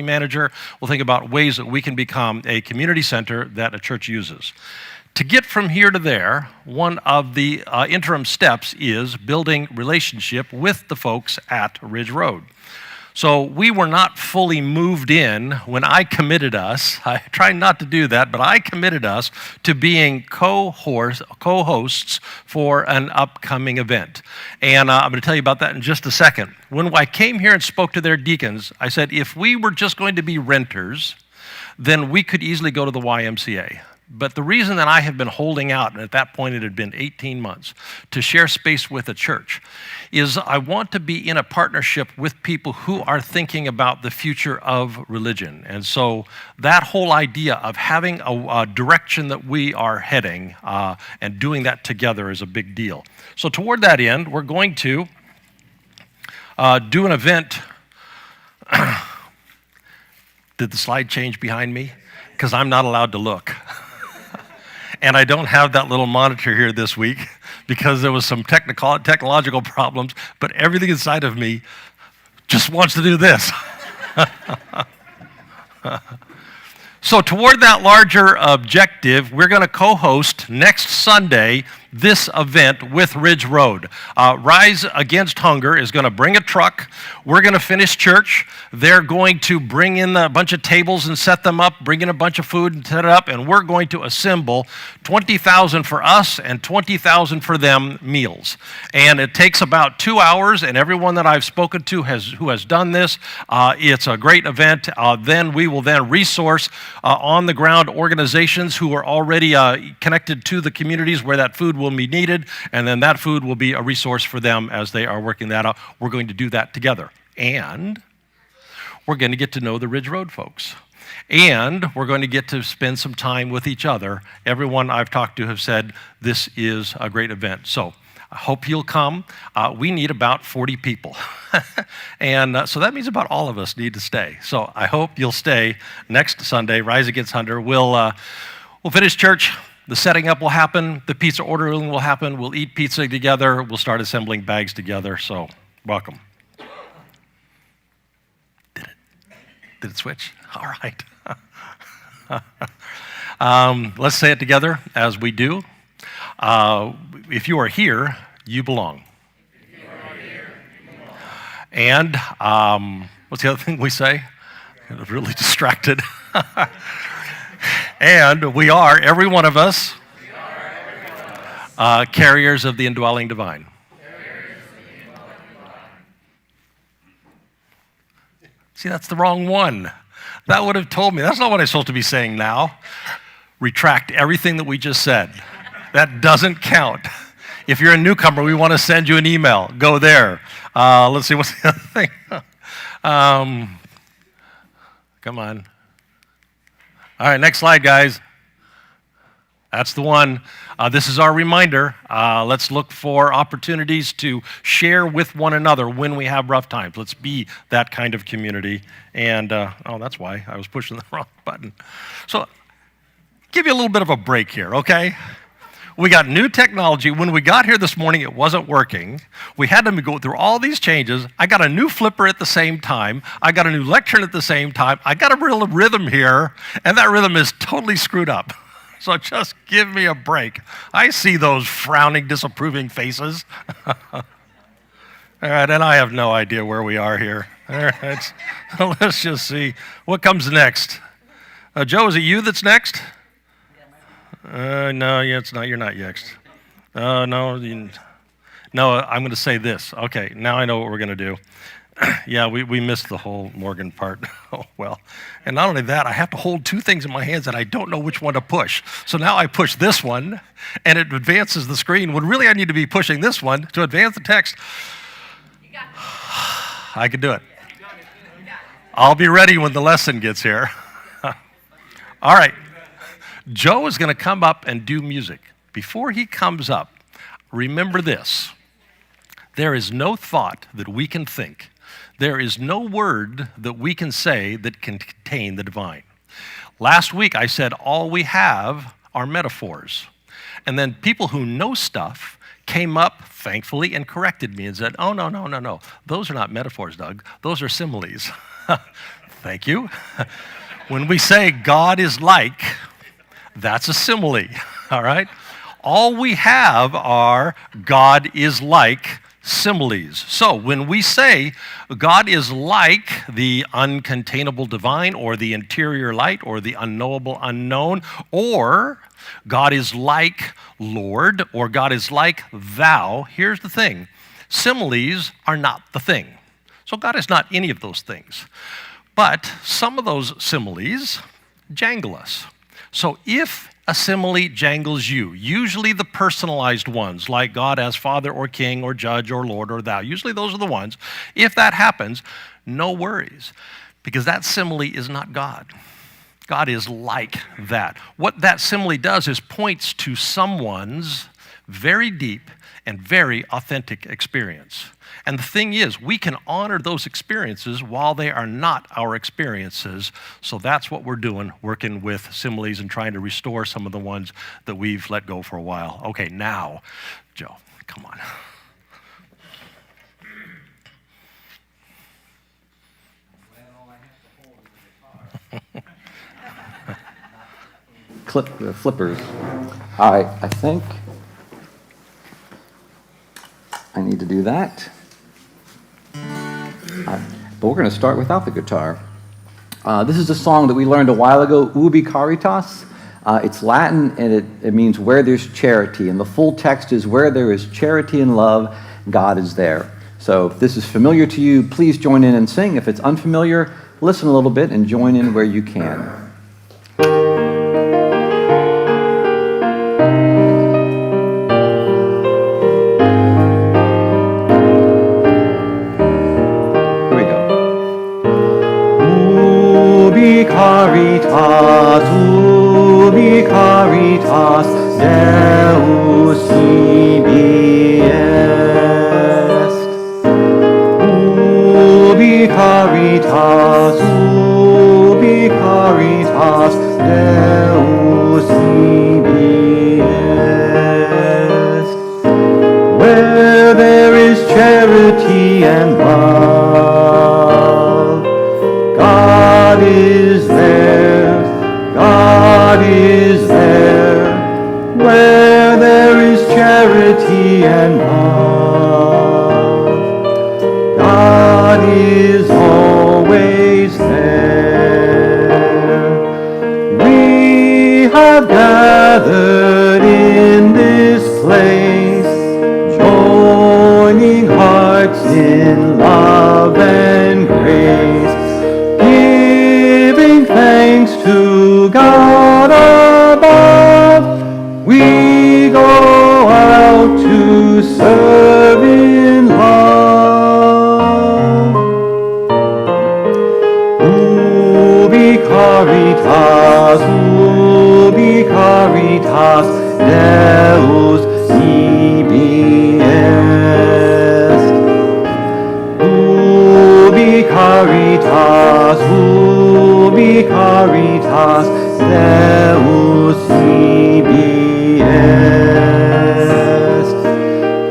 manager. We'll think about ways that we can become a community center that a church uses. To get from here to there, one of the interim steps is building relationship with the folks at Ridge Road. So we were not fully moved in when I committed us. I try not to do that, but I committed us to being co-hosts for an upcoming event. And I'm going to tell you about that in just a second. When I came here and spoke to their deacons, I said, if we were just going to be renters, then we could easily go to the YMCA. But the reason that I have been holding out, and at that point it had been 18 months, to share space with a church, is I want to be in a partnership with people who are thinking about the future of religion. And so that whole idea of having a direction that we are heading and doing that together is a big deal. So toward that end, we're going to do an event. Did the slide change behind me? Because I'm not allowed to look. And I don't have that little monitor here this week because there was some technological problems, but everything inside of me just wants to do this. So toward that larger objective, we're going to co-host next Sunday this event with Ridge Road. Rise Against Hunger is going to bring a truck. We're going to finish church. They're going to bring in a bunch of tables and set them up, bring in a bunch of food and set it up, and we're going to assemble 20,000 for us and 20,000 for them meals. And it takes about 2 hours, and everyone that I've spoken to who has done this, it's a great event. Then we will then resource on-the-ground organizations who are already connected to the communities where that food will be needed, and then that food will be a resource for them as they are working that out. We're going to do that together. And we're going to get to know the Ridge Road folks. And we're going to get to spend some time with each other. Everyone I've talked to have said this is a great event. So I hope you'll come. We need about 40 people. And so that means about all of us need to stay. So I hope you'll stay next Sunday, Rise Against Hunger. We'll finish church. The setting up will happen. The pizza ordering will happen. We'll eat pizza together. We'll start assembling bags together. So welcome. Did it switch? All right. Let's say it together as we do. If you are here, you belong. And what's the other thing we say? I'm really distracted. And we are, every one of us, carriers of the indwelling divine. See, that's the wrong one. That would have told me. That's not what I'm supposed to be saying now. Retract everything that we just said. That doesn't count. If you're a newcomer, we want to send you an email. Go there. Let's see, what's the other thing? Come on. All right, next slide, guys. That's the one. This is our reminder. Let's look for opportunities to share with one another when we have rough times. Let's be that kind of community. And, that's why I was pushing the wrong button. So, give you a little bit of a break here, okay? We got new technology. When we got here this morning, it wasn't working. We had to go through all these changes. I got a new flipper at the same time. I got a new lectern at the same time. I got a real rhythm here, and that rhythm is totally screwed up. So just give me a break. I see those frowning, disapproving faces. All right, and I have no idea where we are here. All right, so let's just see what comes next. Joe, is it you that's next? No, it's not. You're not next. No, I'm going to say this. Okay, now I know what we're going to do. Yeah, we missed the whole Morgan part. Oh, well. And not only that, I have to hold two things in my hands and I don't know which one to push. So now I push this one and it advances the screen when really I need to be pushing this one to advance the text. You got it. I can do it. I'll be ready when the lesson gets here. All right. Joe is going to come up and do music. Before he comes up, remember this. There is no thought that we can think. There is no word that we can say that can contain the divine. Last week I said all we have are metaphors. And then people who know stuff came up, thankfully, and corrected me and said, oh, no. Those are not metaphors, Doug. Those are similes. Thank you. When we say God is like, that's a simile, all right? All we have are God is like similes. So when we say God is like the uncontainable divine or the interior light or the unknowable unknown, or God is like Lord or God is like thou, here's the thing. Similes are not the thing. So God is not any of those things. But some of those similes jangle us. So if a simile jangles you, usually the personalized ones, like God as Father or King or Judge or Lord or Thou, usually those are the ones. If that happens, no worries, because that simile is not God. God is like that. What that simile does is points to someone's very deep and very authentic experience. And the thing is, we can honor those experiences while they are not our experiences. So that's what we're doing, working with similes and trying to restore some of the ones that we've let go for a while. Okay, now, Joe, come on. Clip the flippers. All right, I think I need to do that. But we're going to start without the guitar. This is a song that we learned a while ago, Ubi Caritas. It's Latin, and it means where there's charity. And the full text is where there is charity and love, God is there. So if this is familiar to you, please join in and sing. If it's unfamiliar, listen a little bit and join in where you can. Caritas, ubi caritas, Deus ibi est. Ubi caritas, Deus ibi est. Where there is charity and love, God is there, God is there. Where there is charity and love, God is always there. We have gathered in this place, joining hearts in love and grace, giving thanks to God above. We go out to serve in love. Ubi caritas, Deus ibi est. Ubi caritas, Deus ibi est.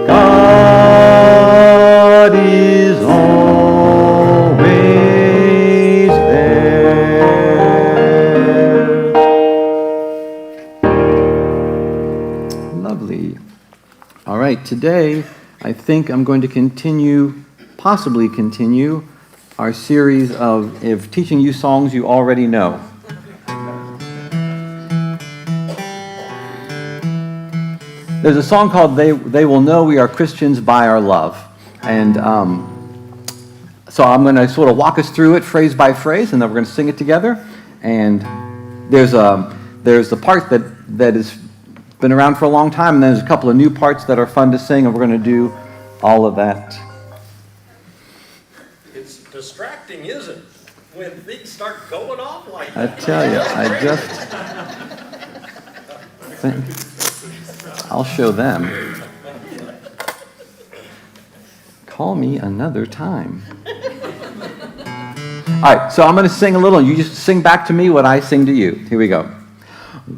God is always there. Lovely. All right, today I think I'm going to possibly continue our series of teaching you songs you already know. There's a song called They Will Know We Are Christians by Our Love. And so I'm going to sort of walk us through it phrase by phrase, and then we're going to sing it together. And there's the part that has been around for a long time, and then there's a couple of new parts that are fun to sing, and we're going to do all of that. It's distracting, isn't it? When things start going off like I tell you, I just think I'll show them. Call me another time. All right, so I'm going to sing a little. You just sing back to me what I sing to you. Here we go.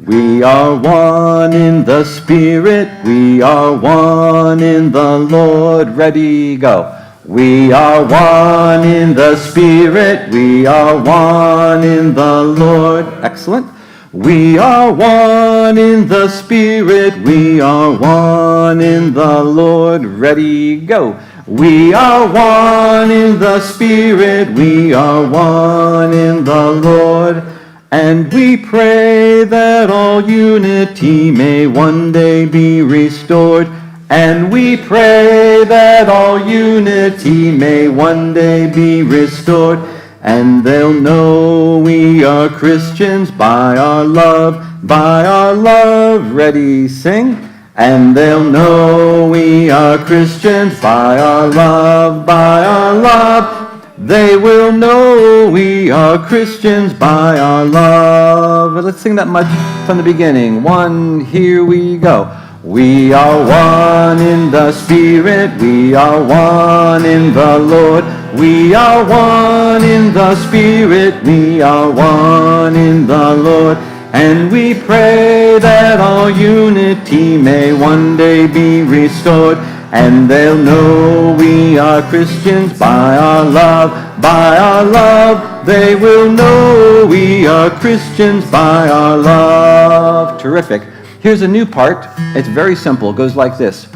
We are one in the Spirit. We are one in the Lord. Ready, go. We are one in the Spirit. We are one in the Lord. Excellent. We are one in the Spirit. We are one in the Lord. Ready, go. We are one in the Spirit. We are one in the Lord. And we pray that all unity may one day be restored. And we pray that all unity may one day be restored. And they'll know we are Christians by our love, by our love. Ready, sing. And they'll know we are Christians by our love, by our love. They will know we are Christians by our love. Let's sing that much from the beginning. One, here we go. We are one in the Spirit, we are one in the Lord. We are one in the Spirit, we are one in the Lord. And we pray that all unity may one day be restored. And they'll know we are Christians by our love, by our love. They will know we are Christians by our love. Terrific. Here's a new part. It's very simple. It goes like this.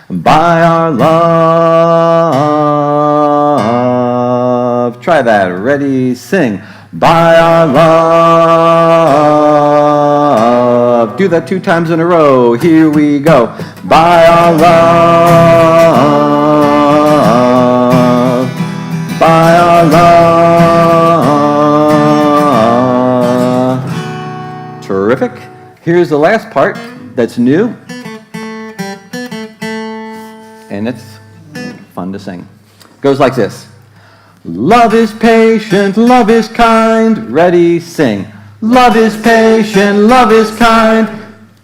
By our love. Try that. Ready, sing. By our love. Do that 2 times in a row. Here we go. By our love. By our love. Terrific. Here's the last part that's new, and it's fun to sing. Goes like this. Love is patient, love is kind. Ready, sing. Love is patient, love is kind.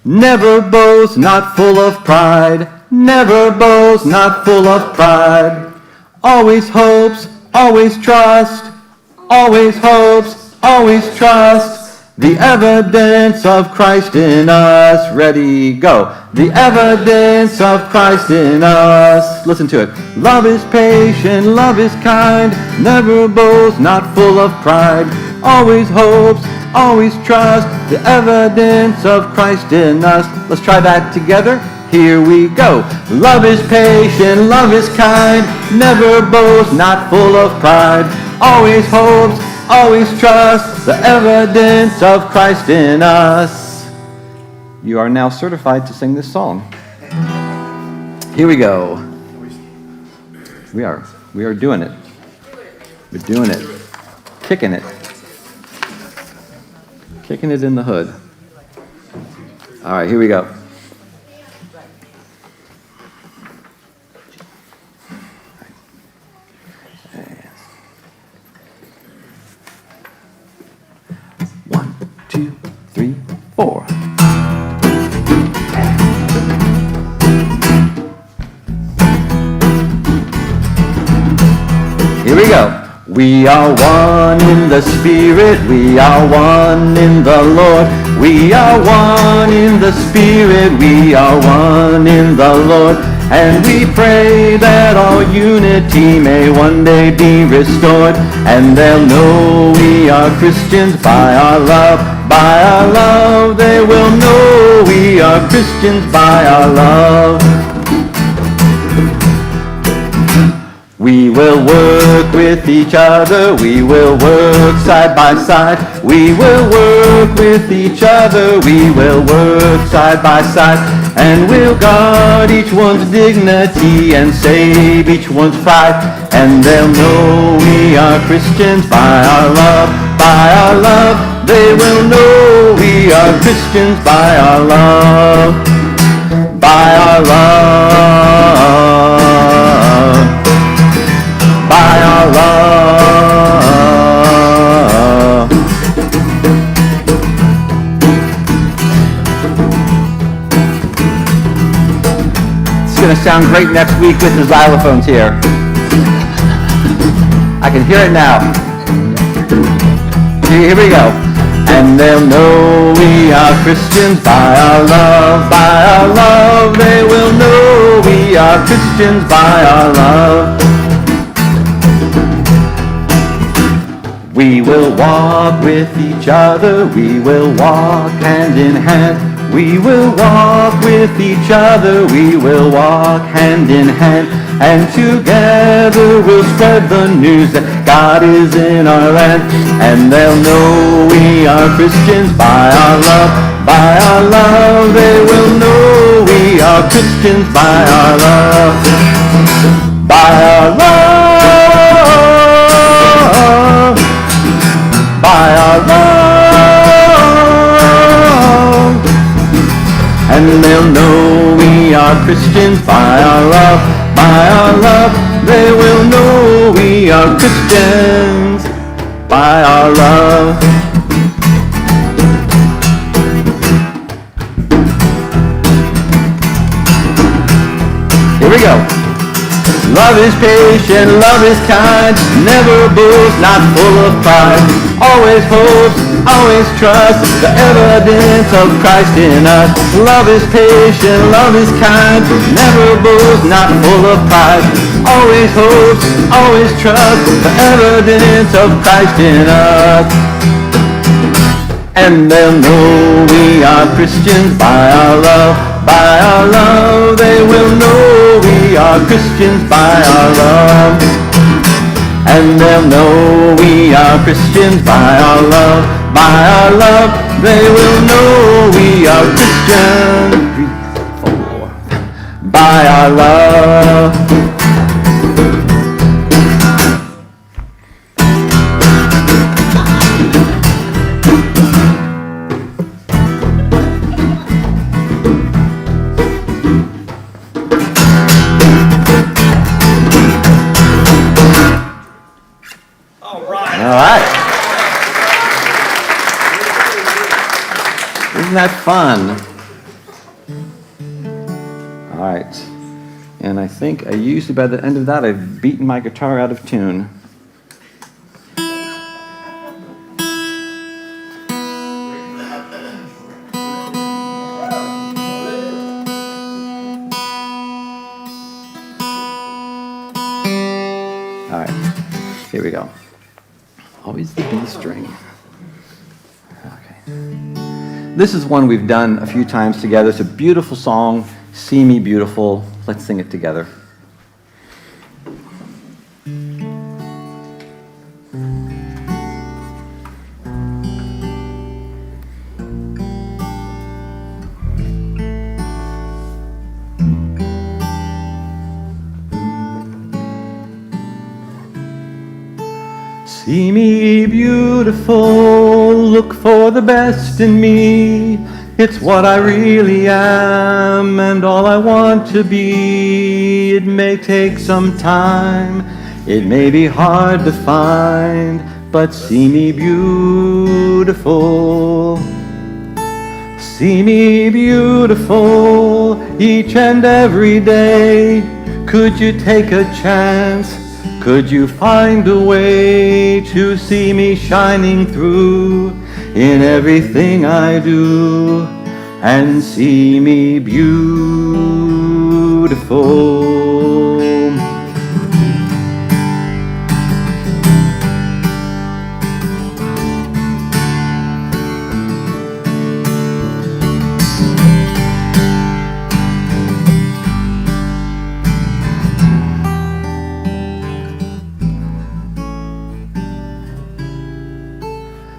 Never boasts, not full of pride. Never boasts, not full of pride. Always hopes, always trust. Always hopes, always trust. The evidence of Christ in us. Ready, go. The evidence of Christ in us. Listen to it. Love is patient, love is kind. Never boasts, not full of pride. Always hopes, always trust. The evidence of Christ in us. Let's try that together. Here we go. Love is patient, love is kind. Never boasts, not full of pride. Always hopes, always trust the evidence of Christ in us. You are now certified to sing this song. Here we go. We are doing it. We're doing it. Kicking it. Kicking it in the hood. All right, here we go. Here we go. We are one in the Spirit, we are one in the Lord. We are one in the Spirit, we are one in the Lord. And we pray that all unity may one day be restored. And they'll know we are Christians by our love, by our love. They will know we are Christians by our love. We will work with each other, we will work side by side. We will work with each other, we will work side by side. And we'll guard each one's dignity and save each one's pride. And they'll know we are Christians by our love, by our love. They will know we are Christians by our love, by our love. By our love. It's going to sound great next week with the xylophones here. I can hear it now. Here we go. And they'll know we are Christians by our love, by our love. They will know we are Christians by our love. We will walk with each other, we will walk hand in hand. We will walk with each other, we will walk hand in hand. And together we'll spread the news that God is in our land. And they'll know we are Christians by our love, by our love. They will know we are Christians by our love, by our love, by our love. And they'll know we are Christians by our love, by our love. They will know we are Christians by our love. Here we go. Love is patient, love is kind, never boasts, not full of pride. Always hopes, always trusts, the evidence of Christ in us. Love is patient, love is kind, never boasts, not full of pride. Always hopes, always trusts, the evidence of Christ in us. And they'll know we are Christians by our love, by our love. They will know we are Christians by our love. And they'll know we are Christians by our love, by our love. They will know we are Christians by our love. Isn't that fun? All right. And I think I usually by the end of that I've beaten my guitar out of tune. All right. Here we go. Always the B string. Okay. This is one we've done a few times together. It's a beautiful song, See Me Beautiful. Let's sing it together. See me beautiful, look for the best in me. It's what I really am and all I want to be. It may take some time, it may be hard to find, but see me beautiful. See me beautiful each and every day. Could you take a chance? Could you find a way to see me shining through in everything I do and see me beautiful?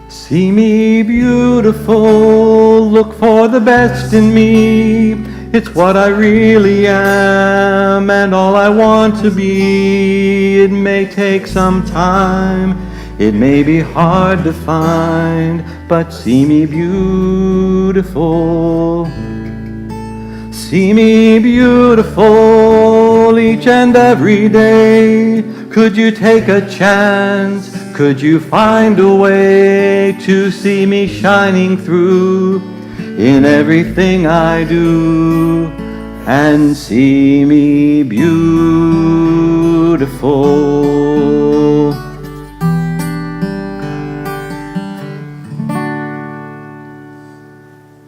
See me beautiful, look for the best in me. It's what I really am and all I want to be. It may take some time, it may be hard to find, but see me beautiful. See me beautiful each and every day. Could you take a chance? Could you find a way to see me shining through in everything I do and see me beautiful?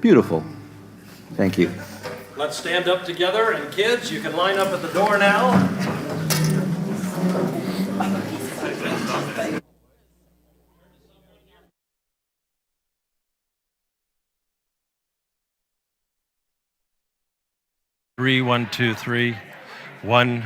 Beautiful. Thank you. Let's stand up together, and kids, you can line up at the door now. 3, 1, 2, 3, 1.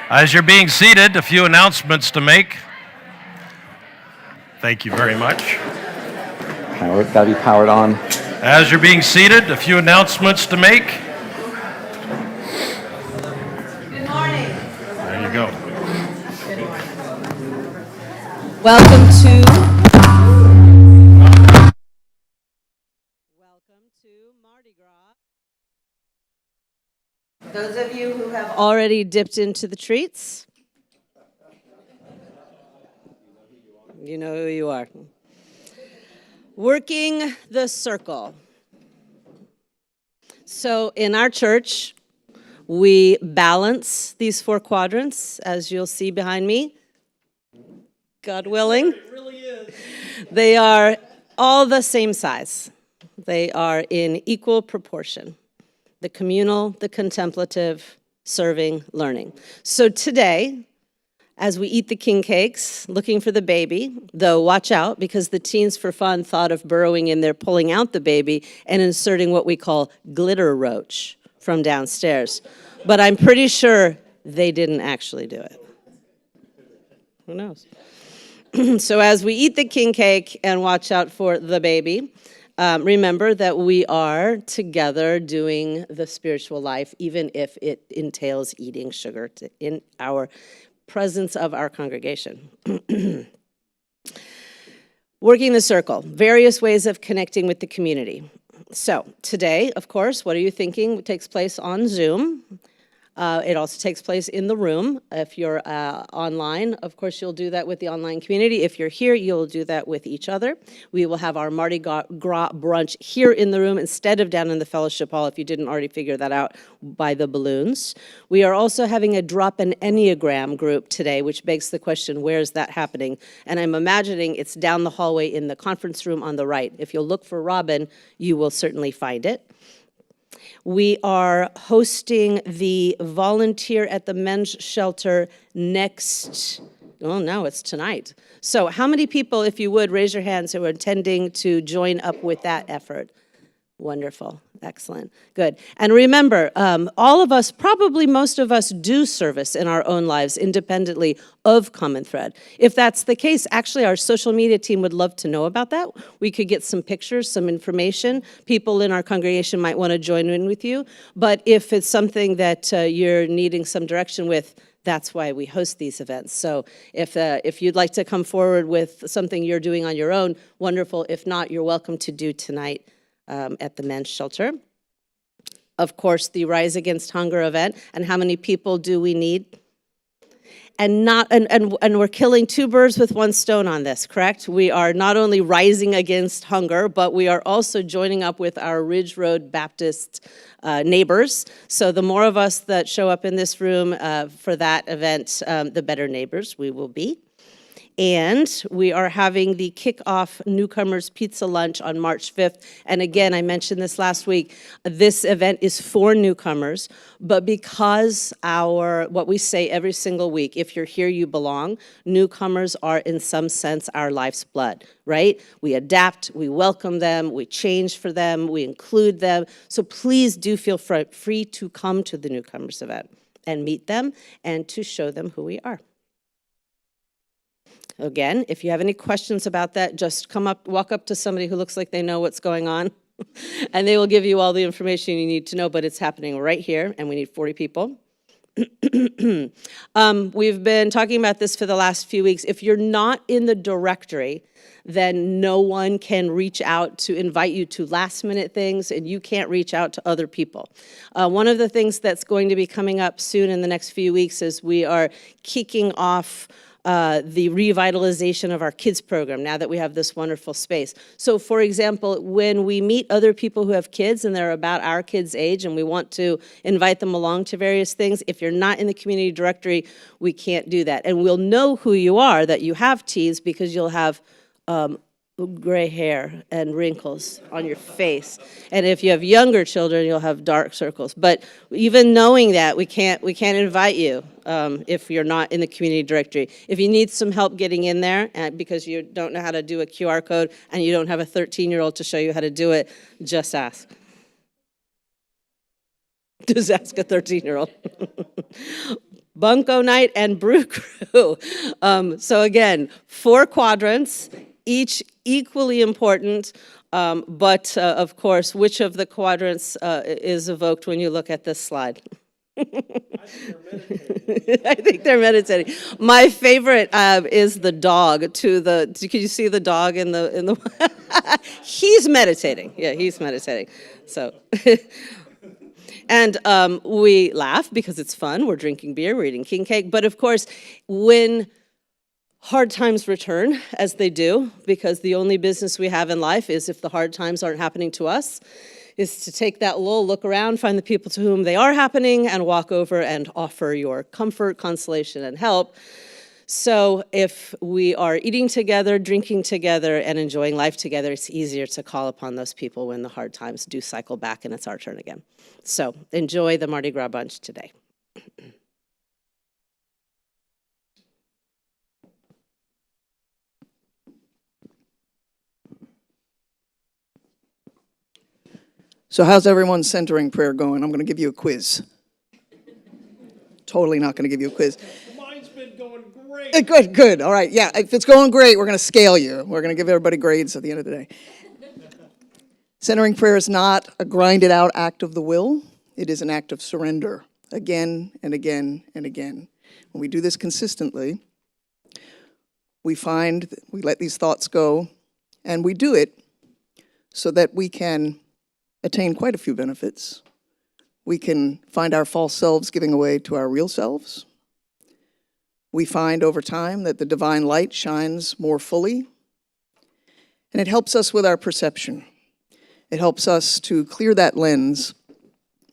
As you're being seated, a few announcements to make. Thank you very much. Gotta be powered on. As you're being seated, a few announcements to make. Good morning. There you go. Welcome to Mardi Gras. Those of you who have already dipped into the treats, you know who you are. Working the circle. So in our church, we balance these 4 quadrants, as you'll see behind me. God willing. It really is. They are all the same size. They are in equal proportion. The communal, the contemplative, serving, learning. So today, as we eat the king cakes, looking for the baby, though watch out, because the teens for fun thought of burrowing in there, pulling out the baby, and inserting what we call glitter roach from downstairs. But I'm pretty sure they didn't actually do it. Who knows? So as we eat the king cake and watch out for the baby, remember that we are together doing the spiritual life, even if it entails eating sugar in our presence of our congregation. Working the circle, various ways of connecting with the community. So today, of course, what are you thinking takes place on Zoom? It also takes place in the room. If you're online, of course, you'll do that with the online community. If you're here, you'll do that with each other. We will have our Mardi Gras brunch here in the room instead of down in the fellowship hall, if you didn't already figure that out by the balloons. We are also having a drop an Enneagram group today, which begs the question, where is that happening? And I'm imagining it's down the hallway in the conference room on the right. If you'll look for Robin, you will certainly find it. We are hosting the volunteer at the men's shelter next, oh no, it's tonight. So how many people, if you would, raise your hands who are intending to join up with that effort? Wonderful, excellent, good. And remember, all of us, probably most of us, do service in our own lives independently of Common Thread. If that's the case, actually our social media team would love to know about that. We could get some pictures, some information. People in our congregation might want to join in with you. But if it's something that you're needing some direction with, that's why we host these events. So if you'd like to come forward with something you're doing on your own, wonderful. If not, you're welcome to do tonight at the men's shelter. Of course, the Rise Against Hunger event. And how many people do we need? And we're killing 2 birds with 1 stone on this, correct? We are not only rising against hunger, but we are also joining up with our Ridge Road Baptist neighbors. So the more of us that show up in this room for that event, the better neighbors we will be. And we are having the kickoff Newcomers Pizza Lunch on March 5th. And again, I mentioned this last week, this event is for newcomers, but because what we say every single week, if you're here, you belong, newcomers are in some sense our life's blood, right? We adapt, we welcome them, we change for them, we include them. So please do feel free to come to the Newcomers event and meet them and to show them who we are. Again, if you have any questions about that, just walk up to somebody who looks like they know what's going on, and they will give you all the information you need to know, but it's happening right here, and we need 40 people. We've been talking about this for the last few weeks. If you're not in the directory, then no one can reach out to invite you to last-minute things, and you can't reach out to other people. One of the things that's going to be coming up soon in the next few weeks is we are kicking off the revitalization of our kids program now that we have this wonderful space. So for example, when we meet other people who have kids and they're about our kids' age and we want to invite them along to various things, if you're not in the community directory, we can't do that. And we'll know who you are, that you have teens, because you'll have gray hair and wrinkles on your face. And if you have younger children, you'll have dark circles. But even knowing that, we can't invite you if you're not in the community directory. If you need some help getting in there because you don't know how to do a QR code and you don't have a 13-year-old to show you how to do it, just ask. Just ask a 13-year-old. Bunko night and brew crew. So again, 4 quadrants, each equally important, but of course, which of the quadrants is evoked when you look at this slide? I think they're meditating. My favorite is the dog. Can you see the dog in the? He's meditating. Yeah, he's meditating. So. And we laugh because it's fun. We're drinking beer, we're eating king cake. But of course, when hard times return, as they do, because the only business we have in life is, if the hard times aren't happening to us, is to take that lull, look around, find the people to whom they are happening, and walk over and offer your comfort, consolation, and help. So if we are eating together, drinking together, and enjoying life together, it's easier to call upon those people when the hard times do cycle back and it's our turn again. So enjoy the Mardi Gras bunch today. So how's everyone's centering prayer going? I'm going to give you a quiz. Totally not going to give you a quiz. Mine's been going great. Good. All right. Yeah, if it's going great, we're going to scale you. We're going to give everybody grades at the end of the day. Centering prayer is not a grinded out act of the will. It is an act of surrender again and again and again. When we do this consistently, we let these thoughts go, and we do it so that we can attain quite a few benefits. We can find our false selves giving away to our real selves. We find over time that the divine light shines more fully, and it helps us with our perception. It helps us to clear that lens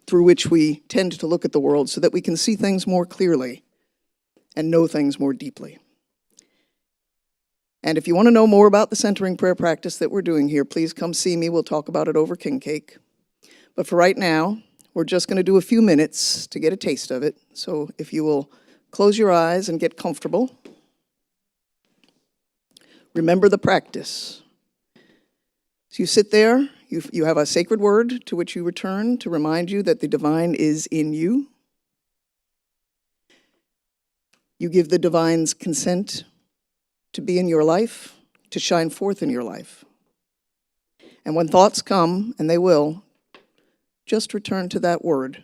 through which we tend to look at the world so that we can see things more clearly and know things more deeply. And if you want to know more about the centering prayer practice that we're doing here, please come see me. We'll talk about it over king cake. But for right now, we're just going to do a few minutes to get a taste of it. So if you will close your eyes and get comfortable. Remember the practice. So you sit there, you have a sacred word to which you return to remind you that the divine is in you. You give the divine's consent to be in your life, to shine forth in your life. And when thoughts come, and they will, just return to that word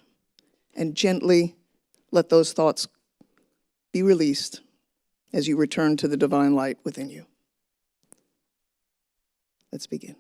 and gently let those thoughts be released as you return to the divine light within you. Let's begin.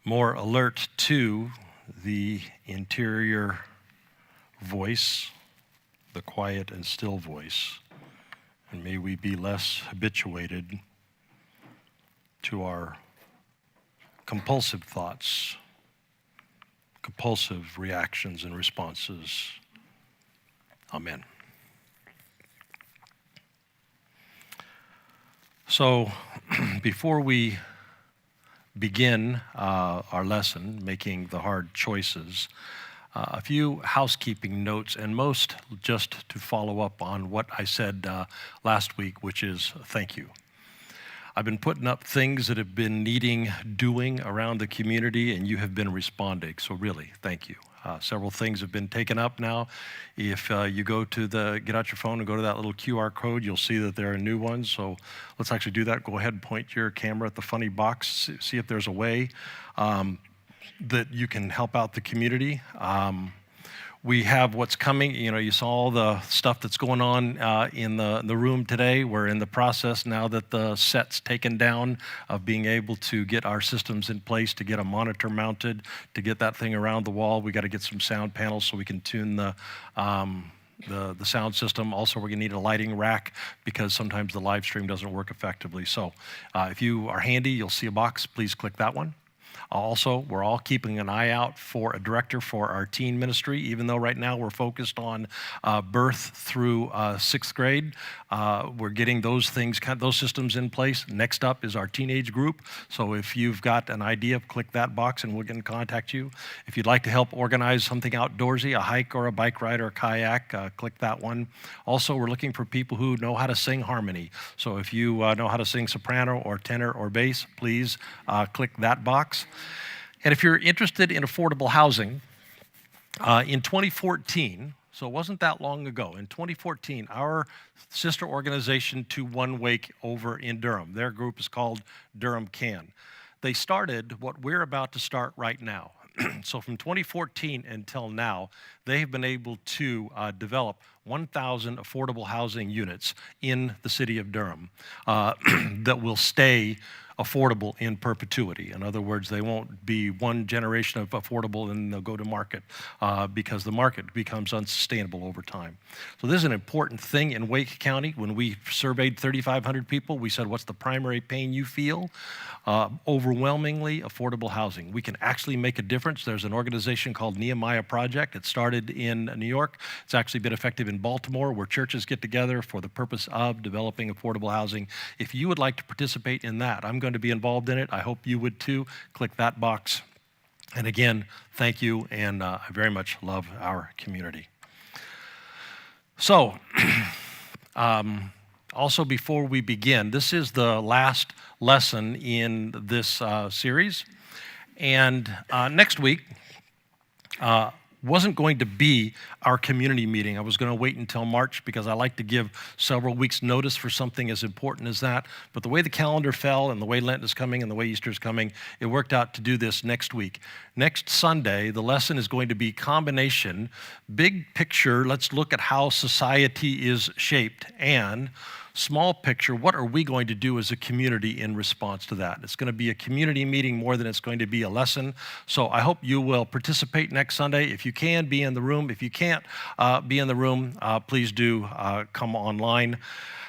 more alert to the interior voice, the quiet and still voice, and may we be less habituated to our compulsive thoughts, compulsive reactions and responses. Amen. So, before we begin our lesson, making the hard choices, a few housekeeping notes, and most just to follow up on what I said last week, which is thank you. I've been putting up things that have been needing doing around the community, and you have been responding, so really, thank you. Several things have been taken up now. If you get out your phone and go to that little QR code, you'll see that there are new ones. So let's actually do that. Go ahead and point your camera at the funny box. See if there's a way that you can help out the community. We have what's coming. You know, you saw all the stuff that's going on in the room today. We're in the process now that the set's taken down of being able to get our systems in place, to get a monitor mounted, to get that thing around the wall. We got to get some sound panels so we can tune the sound system. Also, we're going to need a lighting rack because sometimes the live stream doesn't work effectively. So if you are handy, you'll see a box. Please click that one. Also, we're all keeping an eye out for a director for our teen ministry, even though right now we're focused on birth through sixth grade. We're getting those systems in place. Next up is our teenage group. So if you've got an idea, click that box and we're going to contact you. If you'd like to help organize something outdoorsy, a hike or a bike ride or a kayak, click that one. Also, we're looking for people who know how to sing harmony. So if you know how to sing soprano or tenor or bass, please click that box. And if you're interested in affordable housing, in 2014, so it wasn't that long ago, in 2014, our sister organization to One Wake over in Durham, their group is called Durham Can. They started what we're about to start right now. So from 2014 until now, they have been able to develop 1,000 affordable housing units in the city of Durham that will stay affordable in perpetuity. In other words, they won't be one generation of affordable and they'll go to market because the market becomes unsustainable over time. So this is an important thing in Wake County. When we surveyed 3,500 people, we said, what's the primary pain you feel? Overwhelmingly affordable housing. We can actually make a difference. There's an organization called Nehemiah Project. It started in New York. It's actually been effective in Baltimore, where churches get together for the purpose of developing affordable housing. If you would like to participate in that, I'm going to be involved in it. I hope you would too. Click that box. And again, thank you, and I very much love our community. So, also before we begin, this is the last lesson in this series, and next week wasn't going to be our community meeting. I was going to wait until March because I like to give several weeks' notice for something as important as that. But the way the calendar fell and the way Lent is coming and the way Easter is coming, it worked out to do this next week. Next Sunday, the lesson is going to be combination, big picture, let's look at how society is shaped, and small picture, what are we going to do as a community in response to that? It's going to be a community meeting more than it's going to be a lesson. So I hope you will participate next Sunday. If you can, be in the room. If you can't be in the room, please do come online.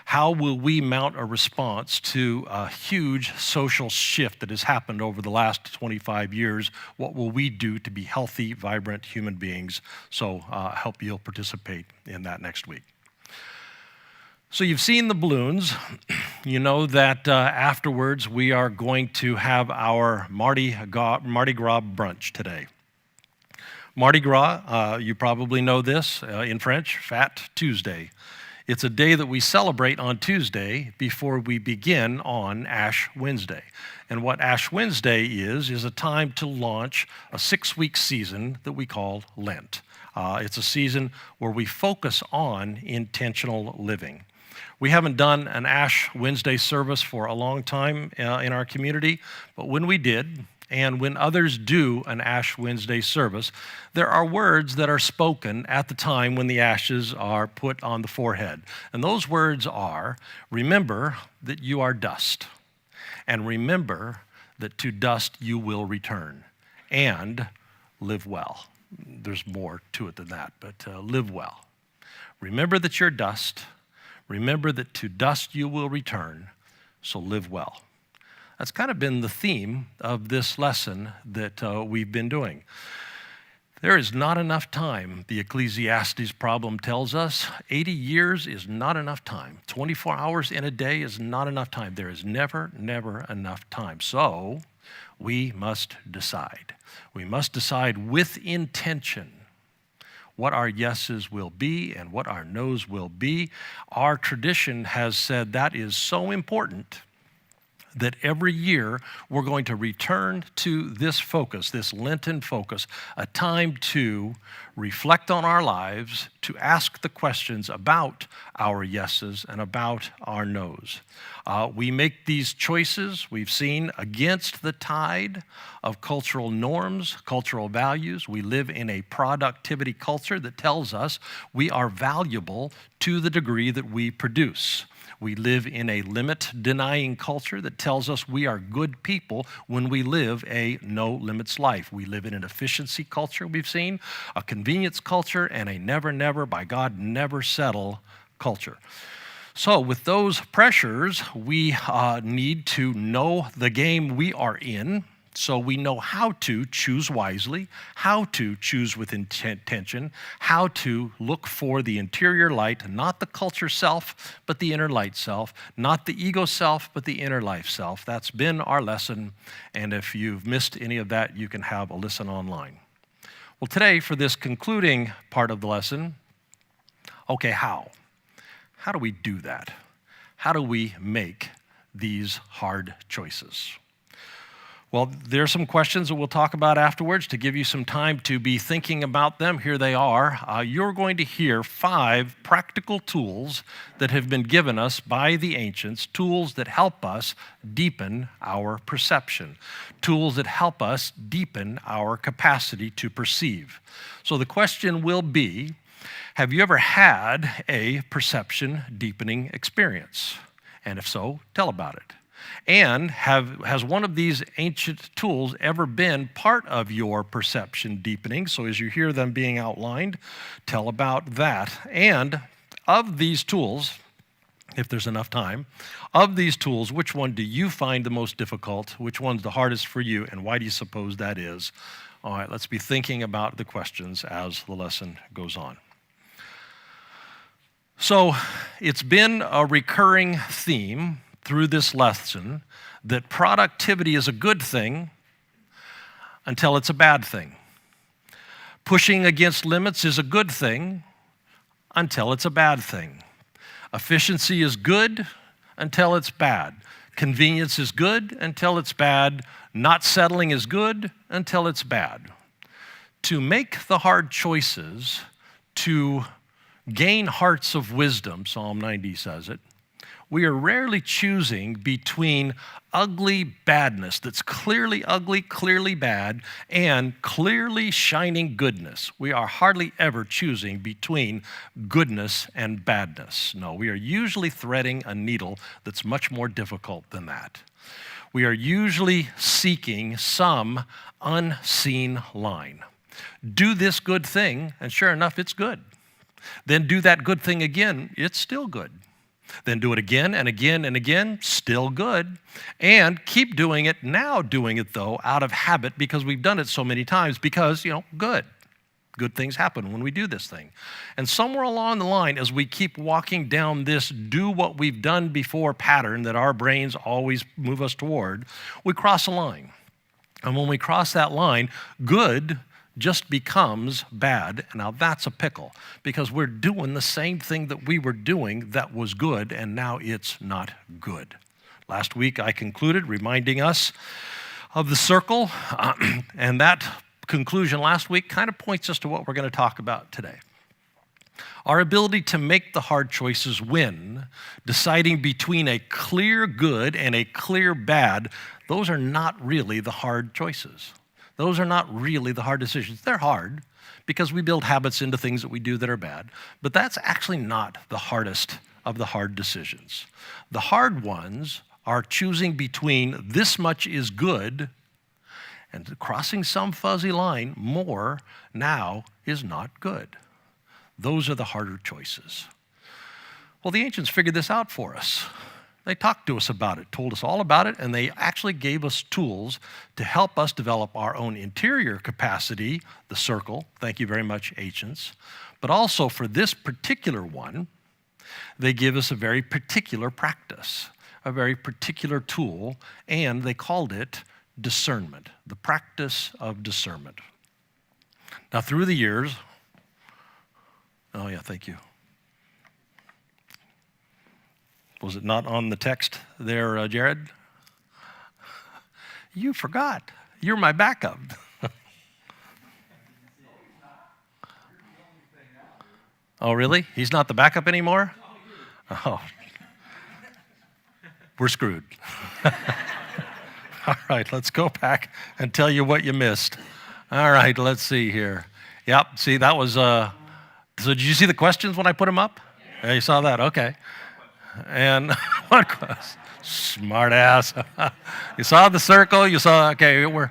How will we mount a response to a huge social shift that has happened over the last 25 years? What will we do to be healthy, vibrant human beings? So I hope you'll participate in that next week. So you've seen the balloons. You know that afterwards we are going to have our Mardi Gras brunch today. Mardi Gras, you probably know this in French, Fat Tuesday. It's a day that we celebrate on Tuesday before we begin on Ash Wednesday. And what Ash Wednesday is a time to launch a 6-week season that we call Lent. It's a season where we focus on intentional living. We haven't done an Ash Wednesday service for a long time in our community, but when we did, and when others do an Ash Wednesday service, there are words that are spoken at the time when the ashes are put on the forehead. And those words are, remember that you are dust, and remember that to dust you will return, and live well. There's more to it than that, but live well. Remember that you're dust. Remember that to dust you will return, so live well. That's kind of been the theme of this lesson that we've been doing. There is not enough time, the Ecclesiastes problem tells us. 80 years is not enough time. 24 hours in a day is not enough time. There is never enough time. So we must decide. We must decide with intention what our yeses will be and what our nos will be. Our tradition has said that is so important that every year we're going to return to this focus, this Lenten focus, a time to reflect on our lives, to ask the questions about our yeses and about our nos. We make these choices, we've seen, against the tide of cultural norms, cultural values. We live in a productivity culture that tells us we are valuable to the degree that we produce. We live in a limit-denying culture that tells us we are good people when we live a no-limits life. We live in an efficiency culture, we've seen, a convenience culture, and a never, by God, never settle culture. So with those pressures, we need to know the game we are in, so we know how to choose wisely, how to choose with intention, how to look for the interior light, not the culture self, but the inner light self, not the ego self, but the inner life self. That's been our lesson, and if you've missed any of that, you can have a listen online. Well, today, for this concluding part of the lesson, okay, how? How do we do that? How do we make these hard choices? Well, there are some questions that we'll talk about afterwards to give you some time to be thinking about them. Here they are. You're going to hear 5 practical tools that have been given us by the ancients, tools that help us deepen our perception, tools that help us deepen our capacity to perceive. So the question will be, have you ever had a perception deepening experience? And if so, tell about it. And has one of these ancient tools ever been part of your perception deepening? So as you hear them being outlined, tell about that. And of these tools, if there's enough time, of these tools, which one do you find the most difficult? Which one's the hardest for you? And why do you suppose that is? All right, let's be thinking about the questions as the lesson goes on. So it's been a recurring theme through this lesson that productivity is a good thing until it's a bad thing. Pushing against limits is a good thing until it's a bad thing. Efficiency is good until it's bad. Convenience is good until it's bad. Not settling is good until it's bad. To make the hard choices, to gain hearts of wisdom, Psalm 90 says it, we are rarely choosing between ugly badness that's clearly ugly, clearly bad, and clearly shining goodness. We are hardly ever choosing between goodness and badness. No, we are usually threading a needle that's much more difficult than that. We are usually seeking some unseen line. Do this good thing, and sure enough, it's good. Then do that good thing again, it's still good. Then do it again and again and again, still good. And keep doing it, now doing it though, out of habit because we've done it so many times because, good. Good things happen when we do this thing. And somewhere along the line, as we keep walking down this do what we've done before pattern that our brains always move us toward, we cross a line. And when we cross that line, good just becomes bad. Now that's a pickle because we're doing the same thing that we were doing that was good and now it's not good. Last week I concluded reminding us of the circle and that conclusion last week kind of points us to what we're going to talk about today. Our ability to make the hard choices when deciding between a clear good and a clear bad, those are not really the hard choices. Those are not really the hard decisions. They're hard because we build habits into things that we do that are bad, but that's actually not the hardest of the hard decisions. The hard ones are choosing between this much is good and crossing some fuzzy line, more now is not good. Those are the harder choices. Well, the ancients figured this out for us. They talked to us about it, told us all about it, and they actually gave us tools to help us develop our own interior capacity, the circle. Thank you very much, ancients. But also for this particular one, they give us a very particular practice, a very particular tool, and they called it discernment, the practice of discernment. Now, through the years, oh yeah, thank you. Was it not on the text there, Jared? You forgot. You're my backup. Oh, really? He's not the backup anymore? Oh. We're screwed. All right, let's go back and tell you what you missed. All right, let's see here. Yep, see, that was, so did you see the questions when I put them up? Yeah, you saw that, okay. And what question? Smart ass. You saw the circle, you saw, okay, we're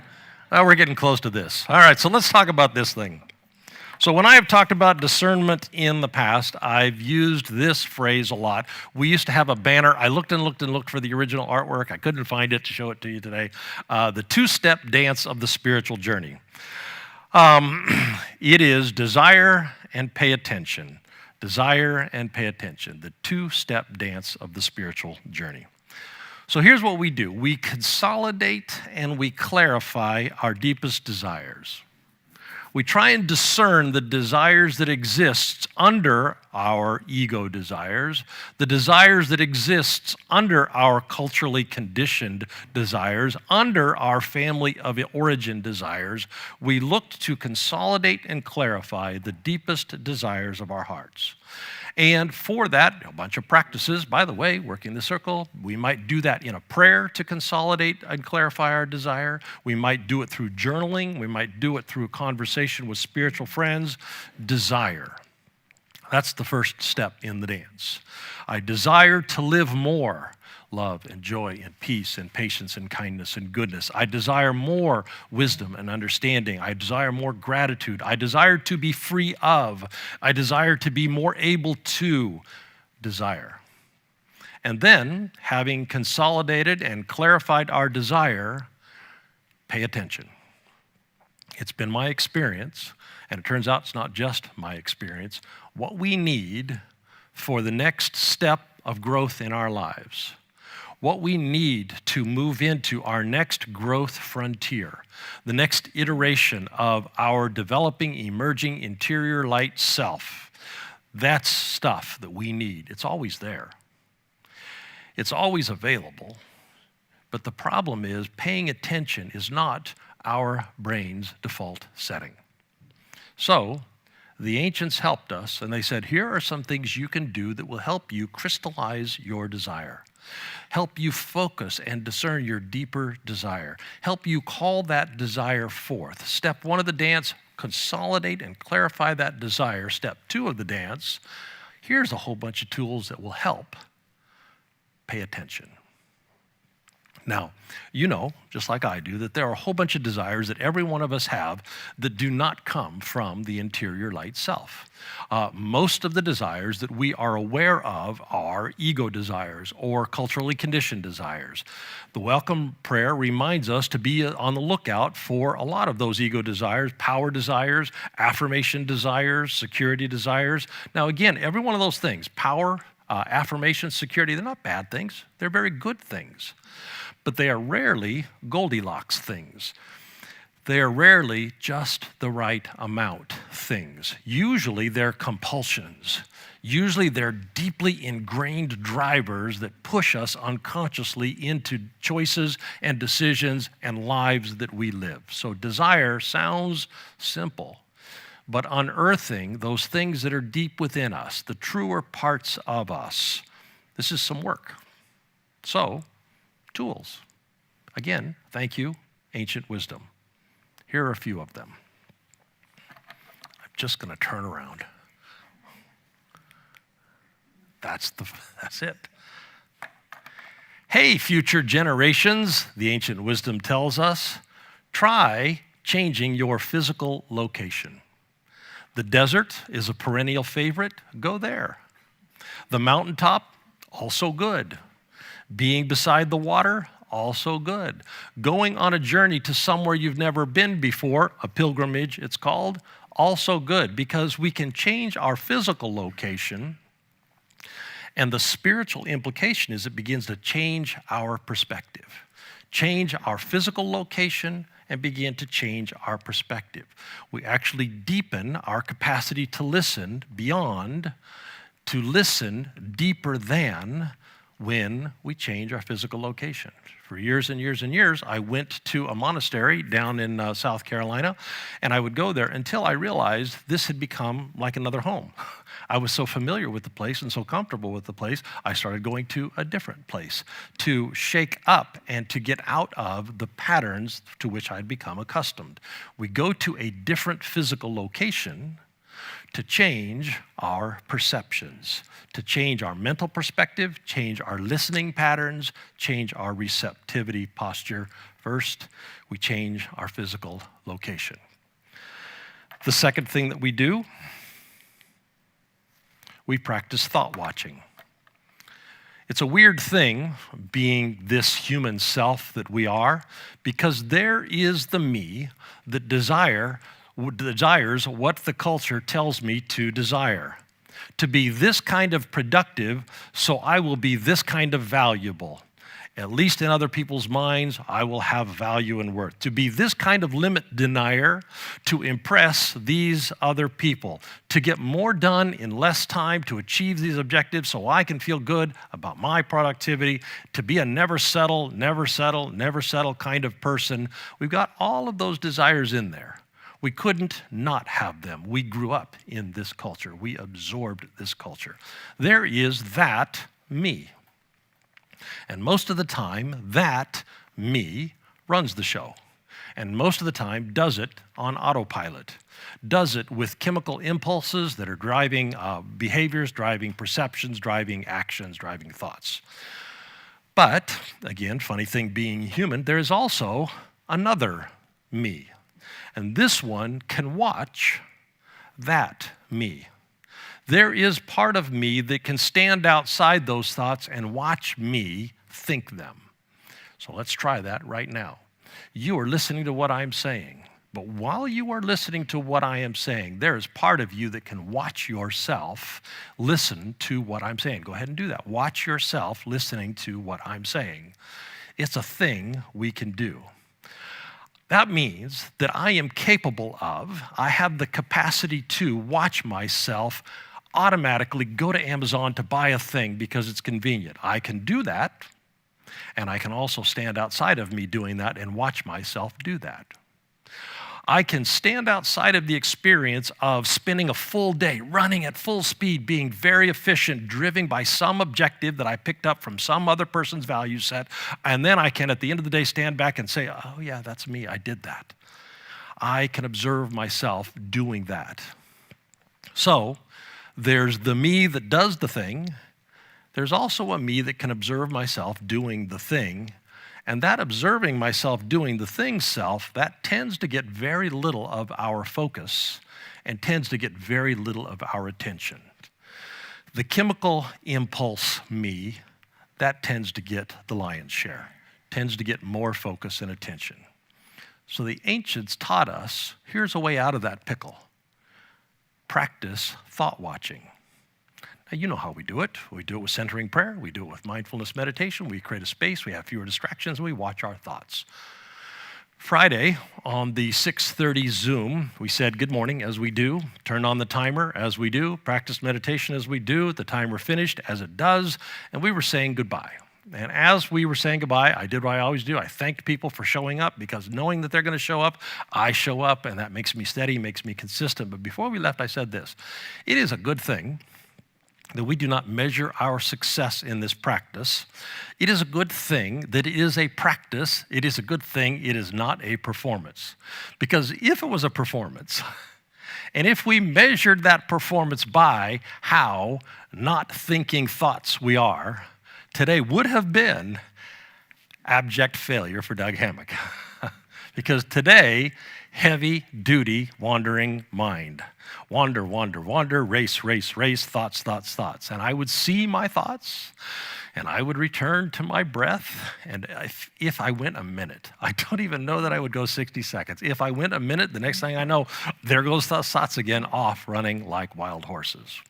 getting close to this. All right, so let's talk about this thing. So when I have talked about discernment in the past, I've used this phrase a lot. We used to have a banner. I looked and looked and looked for the original artwork. I couldn't find it to show it to you today. The two-step dance of the spiritual journey. It is desire and pay attention. Desire and pay attention. The two-step dance of the spiritual journey. So here's what we do. We consolidate and we clarify our deepest desires. We try and discern the desires that exist under our ego desires, the desires that exist under our culturally conditioned desires, under our family of origin desires. We look to consolidate and clarify the deepest desires of our hearts. And for that, a bunch of practices. By the way, working the circle, we might do that in a prayer to consolidate and clarify our desire. We might do it through journaling. We might do it through conversation with spiritual friends. Desire. That's the first step in the dance. I desire to live more love and joy and peace and patience and kindness and goodness. I desire more wisdom and understanding. I desire more gratitude. I desire to be free of. I desire to be more able to desire. And then, having consolidated and clarified our desire, pay attention. It's been my experience, and it turns out it's not just my experience, what we need for the next step of growth in our lives. What we need to move into our next growth frontier, the next iteration of our developing, emerging interior light self. That's stuff that we need. It's always there. It's always available. But the problem is paying attention is not our brain's default setting. So, the ancients helped us, and they said, here are some things you can do that will help you crystallize your desire. Help you focus and discern your deeper desire. Help you call that desire forth. Step one of the dance, consolidate and clarify that desire. Step two of the dance, here's a whole bunch of tools that will help. Pay attention. Now, you know, just like I do, that there are a whole bunch of desires that every one of us have that do not come from the interior light self. Most of the desires that we are aware of are ego desires or culturally conditioned desires. The welcome prayer reminds us to be on the lookout for a lot of those ego desires, power desires, affirmation desires, security desires. Now, again, every one of those things, power, affirmation, security, they're not bad things. They're very good things. But they are rarely Goldilocks things. They are rarely just the right amount things. Usually they're compulsions. Usually they're deeply ingrained drivers that push us unconsciously into choices and decisions and lives that we live. So desire sounds simple, but unearthing those things that are deep within us, the truer parts of us, this is some work. So, tools. Again, thank you, ancient wisdom. Here are a few of them. I'm just going to turn around. That's it. Hey, future generations, the ancient wisdom tells us, try changing your physical location. The desert is a perennial favorite. Go there. The mountaintop, also good. Being beside the water, also good. Going on a journey to somewhere you've never been before, a pilgrimage it's called, also good, because we can change our physical location, and the spiritual implication is it begins to change our perspective. Change our physical location and begin to change our perspective. We actually deepen our capacity to listen beyond, to listen deeper than when we change our physical location. For years and years and years, I went to a monastery down in South Carolina, and I would go there until I realized this had become like another home. I was so familiar with the place and so comfortable with the place, I started going to a different place to shake up and to get out of the patterns to which I'd become accustomed. We go to a different physical location to change our perceptions, to change our mental perspective, change our listening patterns, change our receptivity posture. First, we change our physical location. The second thing that we do, we practice thought watching. It's a weird thing being this human self that we are, because there is the me that desires what the culture tells me to desire. To be this kind of productive, so I will be this kind of valuable. At least in other people's minds, I will have value and worth. To be this kind of limit denier, to impress these other people. To get more done in less time, to achieve these objectives so I can feel good about my productivity. To be a never settle, never settle, never settle kind of person. We've got all of those desires in there. We couldn't not have them. We grew up in this culture. We absorbed this culture. There is that me. And most of the time, that me runs the show. And most of the time does it on autopilot. Does it with chemical impulses that are driving behaviors, driving perceptions, driving actions, driving thoughts. But, again, funny thing being human, there is also another me. And this one can watch that me. There is part of me that can stand outside those thoughts and watch me think them. So let's try that right now. You are listening to what I'm saying. But while you are listening to what I am saying, there is part of you that can watch yourself listen to what I'm saying. Go ahead and do that. Watch yourself listening to what I'm saying. It's a thing we can do. That means that I am capable of, I have the capacity to watch myself automatically go to Amazon to buy a thing because it's convenient. I can do that, and I can also stand outside of me doing that and watch myself do that. I can stand outside of the experience of spending a full day running at full speed, being very efficient, driven by some objective that I picked up from some other person's value set, and then I can, at the end of the day, stand back and say, oh yeah, that's me, I did that. I can observe myself doing that. So, there's the me that does the thing. There's also a me that can observe myself doing the thing. And that observing myself doing the thing self, that tends to get very little of our focus and tends to get very little of our attention. The chemical impulse me, that tends to get the lion's share, tends to get more focus and attention. So the ancients taught us, here's a way out of that pickle. Practice thought watching. Now, you know how we do it. We do it with centering prayer. We do it with mindfulness meditation. We create a space. We have fewer distractions. And we watch our thoughts. Friday, on the 6:30 Zoom, we said good morning as we do, turn on the timer as we do, practice meditation as we do, the timer finished as it does, and we were saying goodbye. And as we were saying goodbye, I did what I always do. I thanked people for showing up, because knowing that they're going to show up, I show up, and that makes me steady, makes me consistent. But before we left, I said this: it is a good thing that we do not measure our success in this practice. It is a good thing that it is a practice. It is a good thing it is not a performance. Because if it was a performance, and if we measured that performance by how not thinking thoughts we are, today would have been abject failure for Doug Hammock. Because today, heavy duty wandering mind. Wander, wander, wander, race, race, race, thoughts, thoughts, thoughts. And I would see my thoughts, and I would return to my breath. And if I went a minute, I don't even know that I would go 60 seconds. If I went a minute, the next thing I know, there goes those thoughts again, off running like wild horses.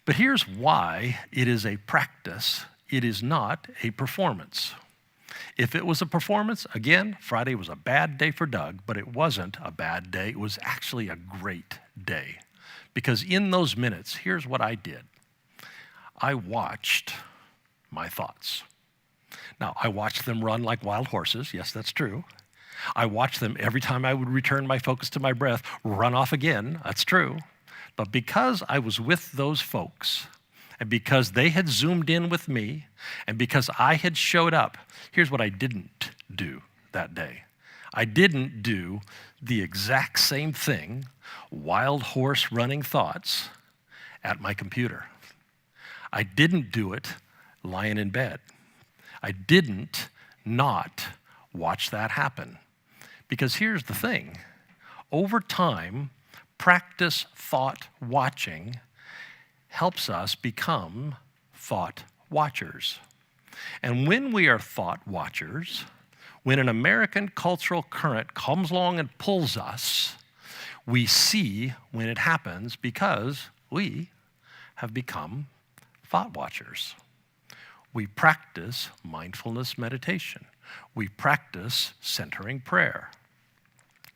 But here's why it is a practice. It is not a performance. If it was a performance, again, Friday was a bad day for Doug, but it wasn't a bad day. It was actually a great day. Because in those minutes, here's what I did. I watched my thoughts. Now, I watched them run like wild horses. Yes, that's true. I watched them every time I would return my focus to my breath, run off again. That's true. But because I was with those folks, and because they had zoomed in with me, and because I had showed up, here's what I didn't do that day. I didn't do the exact same thing, wild horse running thoughts, at my computer. I didn't do it lying in bed. I didn't not watch that happen. Because here's the thing. Over time, practice thought watching helps us become thought watchers. And when we are thought watchers, when an American cultural current comes along and pulls us, we see when it happens because we have become thought watchers. We practice mindfulness meditation. We practice centering prayer.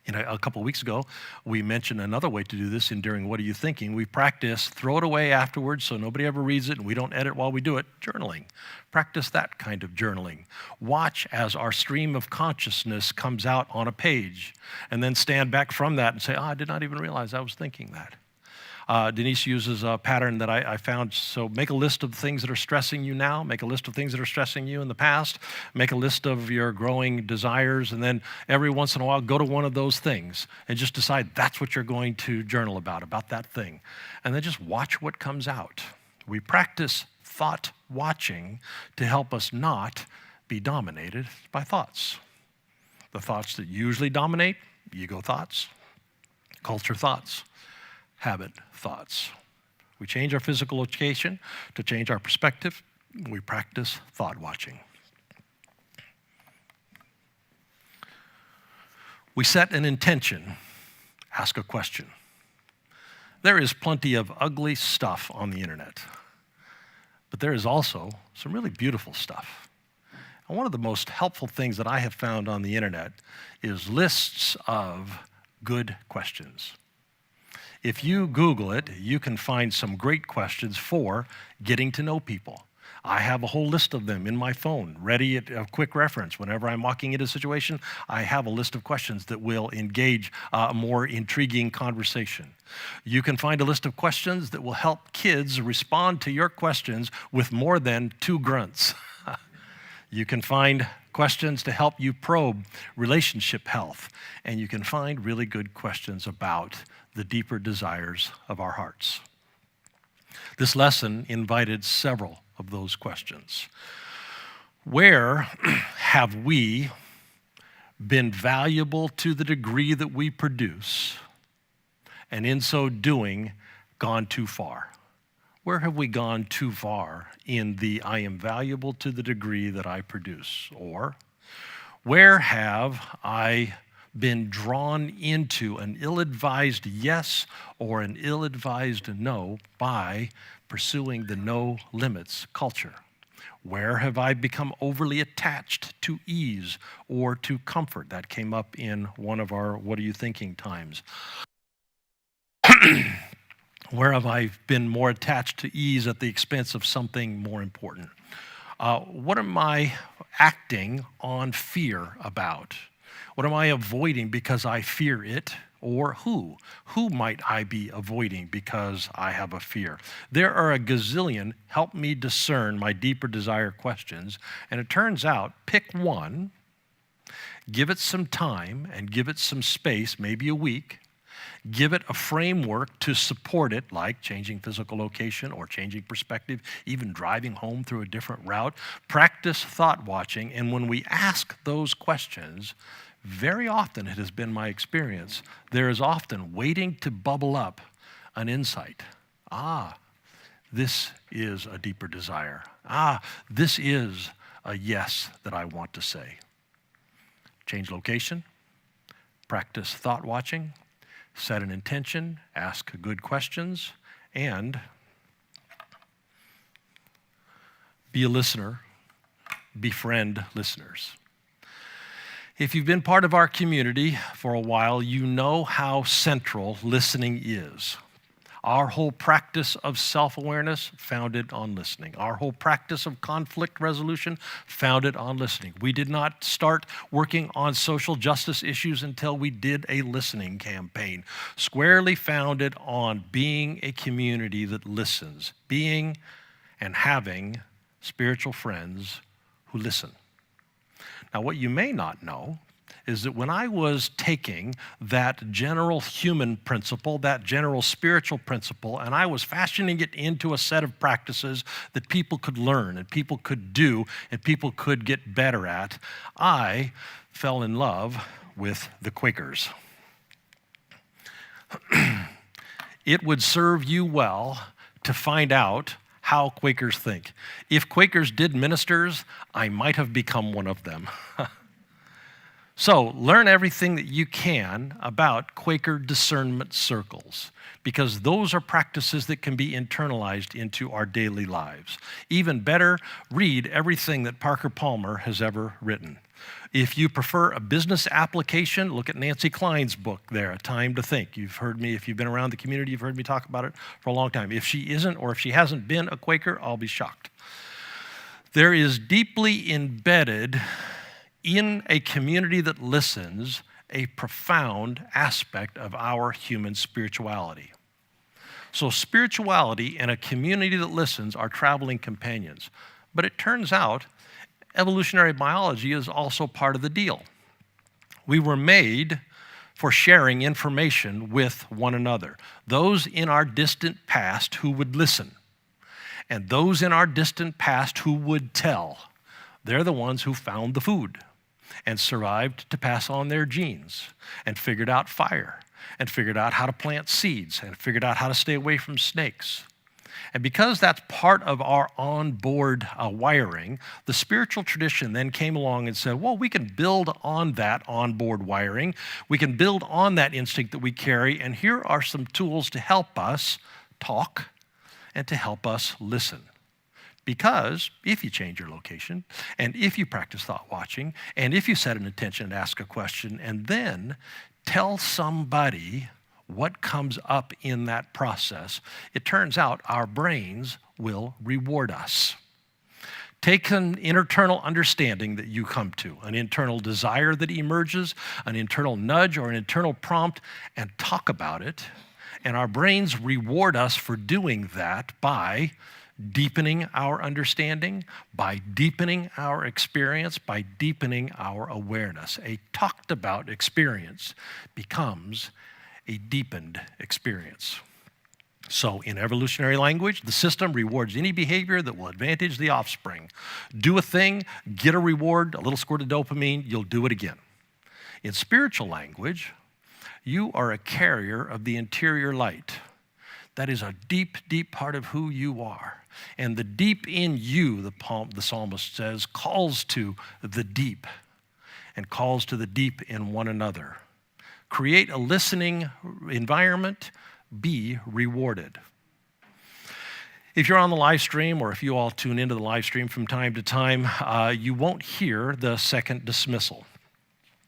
A couple of weeks ago, we mentioned another way to do this in during What Are You Thinking? We practice, throw it away afterwards so nobody ever reads it and we don't edit while we do it, journaling. Practice that kind of journaling. Watch as our stream of consciousness comes out on a page and then stand back from that and say, I did not even realize I was thinking that. Denise uses a pattern that I found. So make a list of things that are stressing you now. Make a list of things that are stressing you in the past. Make a list of your growing desires. And then every once in a while, go to one of those things and just decide that's what you're going to journal about that thing. And then just watch what comes out. We practice thought watching to help us not be dominated by thoughts. The thoughts that usually dominate, ego thoughts, culture thoughts, habit thoughts. We change our physical location to change our perspective. We practice thought watching. We set an intention, ask a question. There is plenty of ugly stuff on the internet, but there is also some really beautiful stuff. And one of the most helpful things that I have found on the internet is lists of good questions. If you Google it, you can find some great questions for getting to know people. I have a whole list of them in my phone, ready at a quick reference. Whenever I'm walking into a situation, I have a list of questions that will engage a more intriguing conversation. You can find a list of questions that will help kids respond to your questions with more than 2 grunts. You can find questions to help you probe relationship health, and you can find really good questions about the deeper desires of our hearts. This lesson invited several of those questions. Where have we been valuable to the degree that we produce, and in so doing, gone too far? Where have we gone too far in the I am valuable to the degree that I produce? Or where have I been drawn into an ill-advised yes or an ill-advised no by pursuing the no limits culture? Where have I become overly attached to ease or to comfort? That came up in one of our What Are You Thinking times. Where have I been more attached to ease at the expense of something more important? What am I acting on fear about? What am I avoiding because I fear it? Or who? Who might I be avoiding because I have a fear? There are a gazillion help me discern my deeper desire questions, and it turns out, pick one, give it some time and give it some space, maybe a week, Give it a framework to support it, like changing physical location or changing perspective, even driving home through a different route. Practice thought watching, and when we ask those questions, very often it has been my experience, there is often waiting to bubble up an insight. This is a deeper desire. This is a yes that I want to say. Change location, practice thought watching, set an intention, ask good questions, and be a listener, befriend listeners. If you've been part of our community for a while, you know how central listening is. Our whole practice of self-awareness founded on listening. Our whole practice of conflict resolution founded on listening. We did not start working on social justice issues until we did a listening campaign, squarely founded on being a community that listens, being and having spiritual friends who listen. Now, what you may not know is that when I was taking that general human principle, that general spiritual principle, and I was fashioning it into a set of practices that people could learn and people could do and people could get better at, I fell in love with the Quakers. It would serve you well to find out how Quakers think. If Quakers did ministers, I might have become one of them. So learn everything that you can about Quaker discernment circles, because those are practices that can be internalized into our daily lives. Even better, read everything that Parker Palmer has ever written. If you prefer a business application, look at Nancy Klein's book there, A Time to Think. You've heard me, if you've been around the community, you've heard me talk about it for a long time. If she isn't, or if she hasn't been a Quaker, I'll be shocked. There is deeply embedded in a community that listens, a profound aspect of our human spirituality. So spirituality and a community that listens are traveling companions. But it turns out evolutionary biology is also part of the deal. We were made for sharing information with one another. Those in our distant past who would listen, and those in our distant past who would tell. They're the ones who found the food and survived to pass on their genes, and figured out fire, and figured out how to plant seeds, and figured out how to stay away from snakes. And because that's part of our onboard wiring, the spiritual tradition then came along and said, well, we can build on that onboard wiring. We can build on that instinct that we carry, and here are some tools to help us talk and to help us listen. Because if you change your location, and if you practice thought watching, and if you set an intention and ask a question, and then tell somebody what comes up in that process, it turns out our brains will reward us. Take an internal understanding that you come to, an internal desire that emerges, an internal nudge or an internal prompt, and talk about it, and our brains reward us for doing that by deepening our understanding, by deepening our experience, by deepening our awareness. A talked about experience becomes a deepened experience. So in evolutionary language, the system rewards any behavior that will advantage the offspring. Do a thing, get a reward, a little squirt of dopamine, you'll do it again. In spiritual language, you are a carrier of the interior light. That is a deep, deep part of who you are. And the deep in you, the psalmist says, calls to the deep and calls to the deep in one another. Create a listening environment, be rewarded. If you're on the live stream, or if you all tune into the live stream from time to time, you won't hear the second dismissal.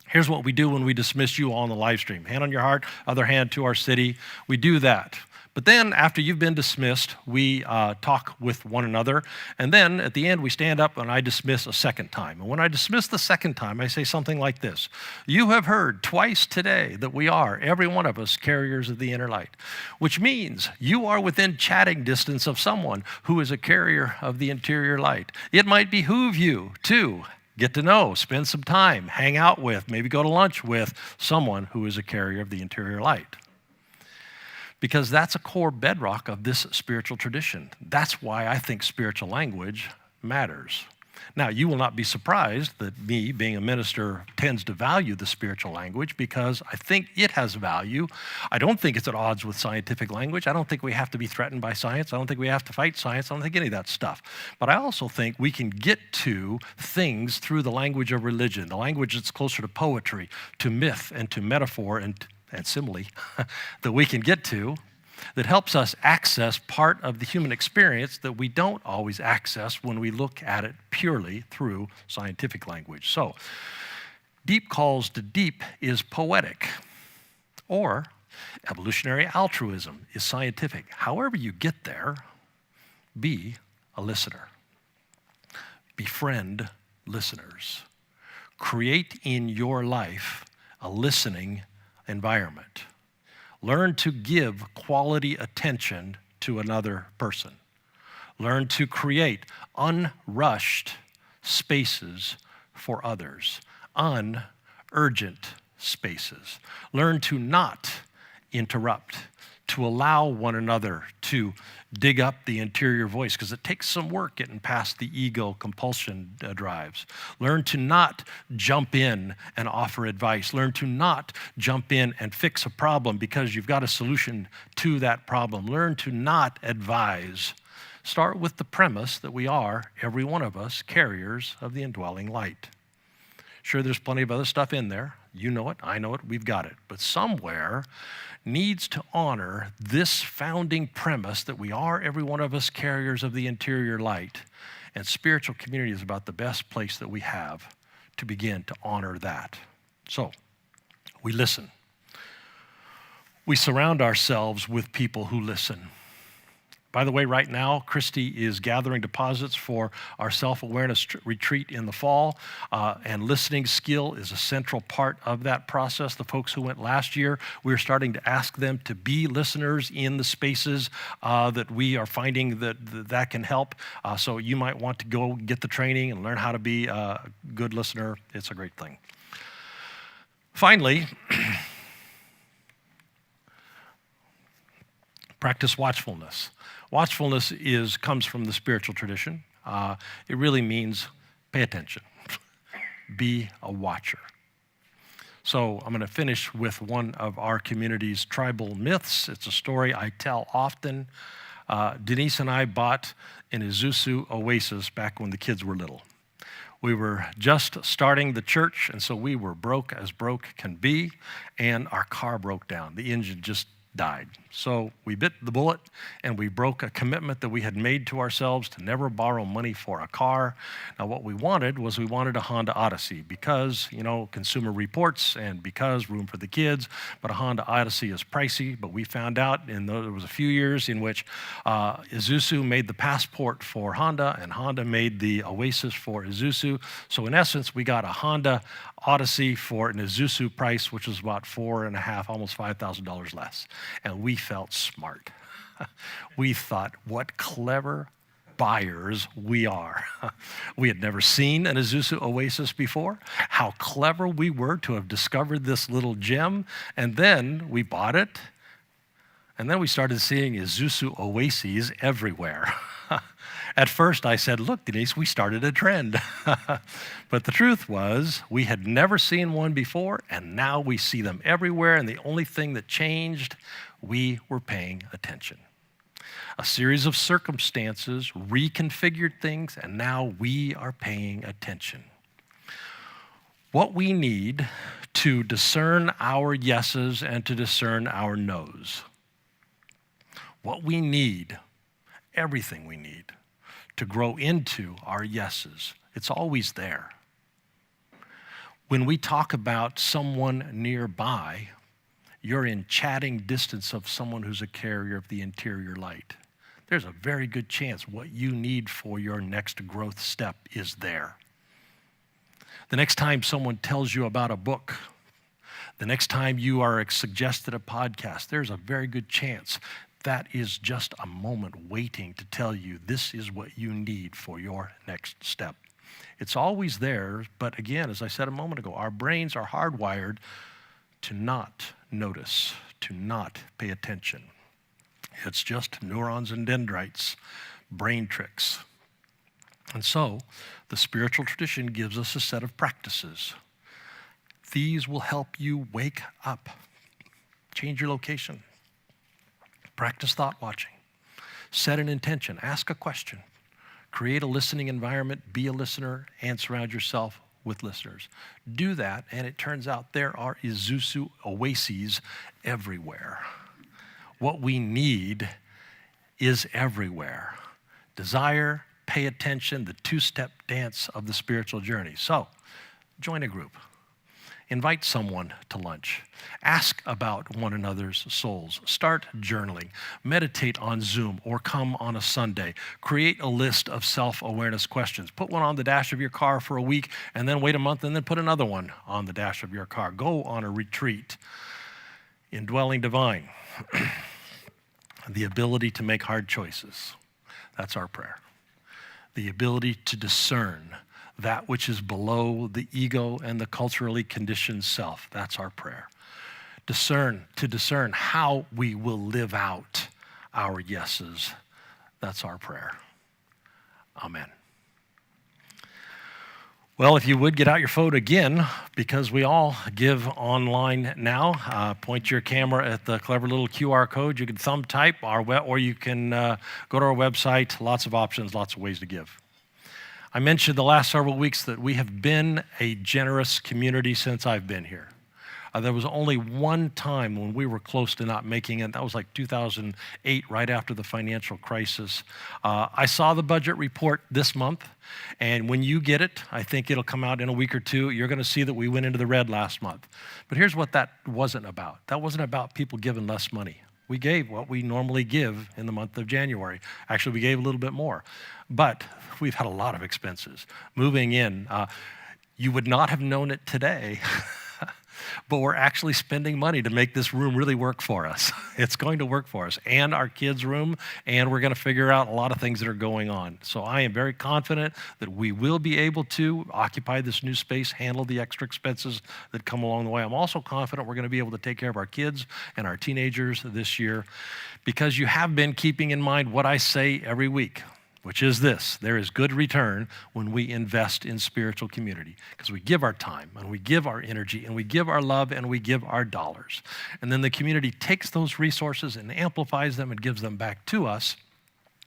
Here's what we do when we dismiss you all on the live stream. Hand on your heart, other hand to our city. We do that. But then after you've been dismissed, we talk with one another. And then at the end, we stand up and I dismiss a second time. And when I dismiss the second time, I say something like this. You have heard twice today that we are, every one of us, carriers of the inner light, which means you are within chatting distance of someone who is a carrier of the interior light. It might behoove you to get to know, spend some time, hang out with, maybe go to lunch with someone who is a carrier of the interior light. because that's a core bedrock of this spiritual tradition. That's why I think spiritual language matters. Now, you will not be surprised that me, being a minister, tends to value the spiritual language because I think it has value. I don't think it's at odds with scientific language. I don't think we have to be threatened by science. I don't think we have to fight science. I don't think any of that stuff. But I also think we can get to things through the language of religion, the language that's closer to poetry, to myth, and to metaphor and simile that we can get to, that helps us access part of the human experience that we don't always access when we look at it purely through scientific language. So, deep calls to deep is poetic, or evolutionary altruism is scientific. However you get there, be a listener. Befriend listeners. Create in your life a listening environment. Learn to give quality attention to another person. Learn to create unrushed spaces for others, unurgent spaces. Learn to not interrupt, to allow one another to dig up the interior voice, because it takes some work getting past the ego compulsion drives. Learn to not jump in and offer advice. Learn to not jump in and fix a problem because you've got a solution to that problem. Learn to not advise. Start with the premise that we are, every one of us, carriers of the indwelling light. Sure, there's plenty of other stuff in there. You know it, I know it, we've got it. But somewhere needs to honor this founding premise that we are, every one of us, carriers of the interior light. And spiritual community is about the best place that we have to begin to honor that. So, we listen. We surround ourselves with people who listen. By the way, right now, Christy is gathering deposits for our self-awareness retreat in the fall, and listening skill is a central part of that process. The folks who went last year, we're starting to ask them to be listeners in the spaces that we are finding that can help. So you might want to go get the training and learn how to be a good listener. It's a great thing. Finally, practice watchfulness. Watchfulness comes from the spiritual tradition. It really means pay attention. Be a watcher. So I'm going to finish with one of our community's tribal myths. It's a story I tell often. Denise and I bought an Isuzu Oasis back when the kids were little. We were just starting the church, and so we were broke as broke can be, and our car broke down. The engine just died. So we bit the bullet and we broke a commitment that we had made to ourselves to never borrow money for a car. Now what we wanted a Honda Odyssey because, Consumer Reports and because room for the kids, but a Honda Odyssey is pricey. But we found out there was a few years in which Isuzu made the Passport for Honda and Honda made the Oasis for Isuzu. So in essence, we got a Honda Odyssey for an Isuzu price, which was about $4,500, almost $5,000 less. And we felt smart. We thought, what clever buyers we are. We had never seen an Isuzu Oasis before. How clever we were to have discovered this little gem. And then we bought it. And then we started seeing Isuzu Oases everywhere. At first I said, look, Denise, we started a trend. But the truth was we had never seen one before, and now we see them everywhere, and the only thing that changed, we were paying attention. A series of circumstances reconfigured things, and now we are paying attention. What we need to discern our yeses and to discern our nos. What we need, everything we need, to grow into our yeses. It's always there. When we talk about someone nearby, you're in chatting distance of someone who's a carrier of the interior light. There's a very good chance what you need for your next growth step is there. The next time someone tells you about a book, the next time you are suggested a podcast, there's a very good chance that is just a moment waiting to tell you this is what you need for your next step. It's always there, but again, as I said a moment ago, our brains are hardwired to not notice, to not pay attention. It's just neurons and dendrites, brain tricks. And so, the spiritual tradition gives us a set of practices. These will help you wake up, change your location, practice thought watching, set an intention, ask a question, create a listening environment, be a listener, and surround yourself with listeners. Do that, and it turns out there are Isuzu oases everywhere. What we need is everywhere. Desire, pay attention, the two-step dance of the spiritual journey. So, join a group. Invite someone to lunch. Ask about one another's souls. Start journaling. Meditate on Zoom or come on a Sunday. Create a list of self-awareness questions. Put one on the dash of your car for a week and then wait a month and then put another one on the dash of your car. Go on a retreat. Indwelling divine. The ability to make hard choices. That's our prayer. The ability to discern that which is below the ego and the culturally conditioned self. That's our prayer. To discern how we will live out our yeses. That's our prayer. Amen. Well, if you would, get out your phone again, because we all give online now. Point your camera at the clever little QR code. You can thumb type or you can go to our website. Lots of options, lots of ways to give. I mentioned the last several weeks that we have been a generous community since I've been here. There was only one time when we were close to not making it. That was like 2008, right after the financial crisis. I saw the budget report this month, and when you get it, I think it'll come out in a week or two, you're going to see that we went into the red last month. But here's what that wasn't about. That wasn't about people giving less money. We gave what we normally give in the month of January. Actually, we gave a little bit more. But we've had a lot of expenses. Moving in, you would not have known it today, but we're actually spending money to make this room really work for us. It's going to work for us, and our kids' room, and we're going to figure out a lot of things that are going on. So I am very confident that we will be able to occupy this new space, handle the extra expenses that come along the way. I'm also confident we're going to be able to take care of our kids and our teenagers this year, because you have been keeping in mind what I say every week, which is this: there is good return when we invest in spiritual community, because we give our time and we give our energy and we give our love and we give our dollars. And then the community takes those resources and amplifies them and gives them back to us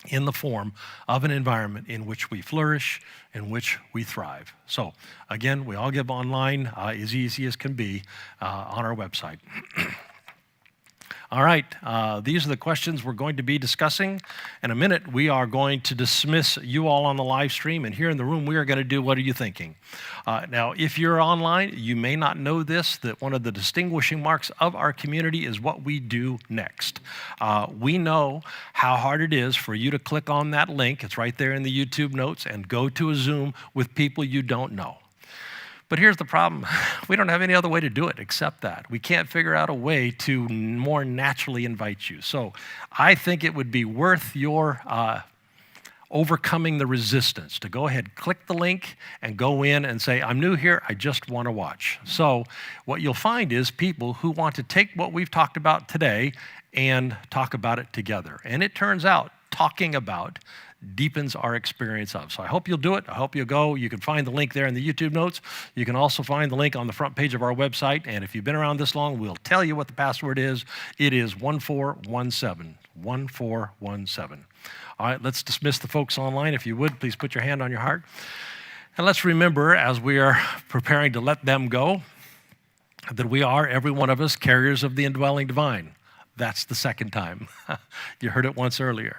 in the form of an environment in which we flourish, in which we thrive. So again, we all give online as easy as can be on our website. All right, these are the questions we're going to be discussing. In a minute, we are going to dismiss you all on the live stream, and here in the room, we are going to do What Are You Thinking? Now, if you're online, you may not know this, that one of the distinguishing marks of our community is what we do next. We know how hard it is for you to click on that link, it's right there in the YouTube notes, and go to a Zoom with people you don't know. But here's the problem. We don't have any other way to do it except that. We can't figure out a way to more naturally invite you. So I think it would be worth your overcoming the resistance to go ahead, click the link, and go in and say, I'm new here, I just want to watch. So what you'll find is people who want to take what we've talked about today and talk about it together. And it turns out talking about deepens our experience of. So I hope you'll do it. I hope you'll go. You can find the link there in the YouTube notes. You can also find the link on the front page of our website. And if you've been around this long, we'll tell you what the password is. It is 1417. 1417. All right, let's dismiss the folks online. If you would, please put your hand on your heart. And let's remember, as we are preparing to let them go, that we are, every one of us, carriers of the indwelling divine. That's the second time. You heard it once earlier.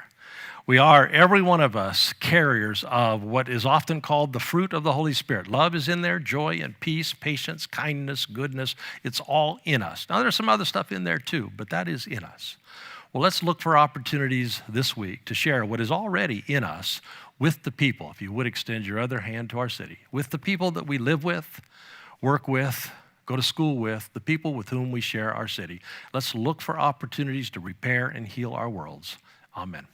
We are, every one of us, carriers of what is often called the fruit of the Holy Spirit. Love is in there, joy and peace, patience, kindness, goodness. It's all in us. Now, there's some other stuff in there too, but that is in us. Well, let's look for opportunities this week to share what is already in us with the people, if you would extend your other hand to our city, with the people that we live with, work with, go to school with, the people with whom we share our city. Let's look for opportunities to repair and heal our worlds. Amen.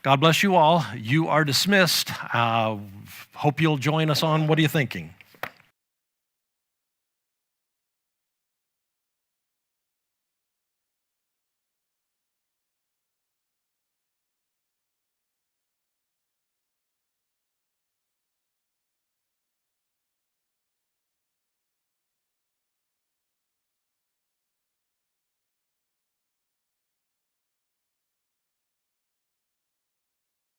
God bless you all. You are dismissed. Hope you'll join us on What Are You Thinking?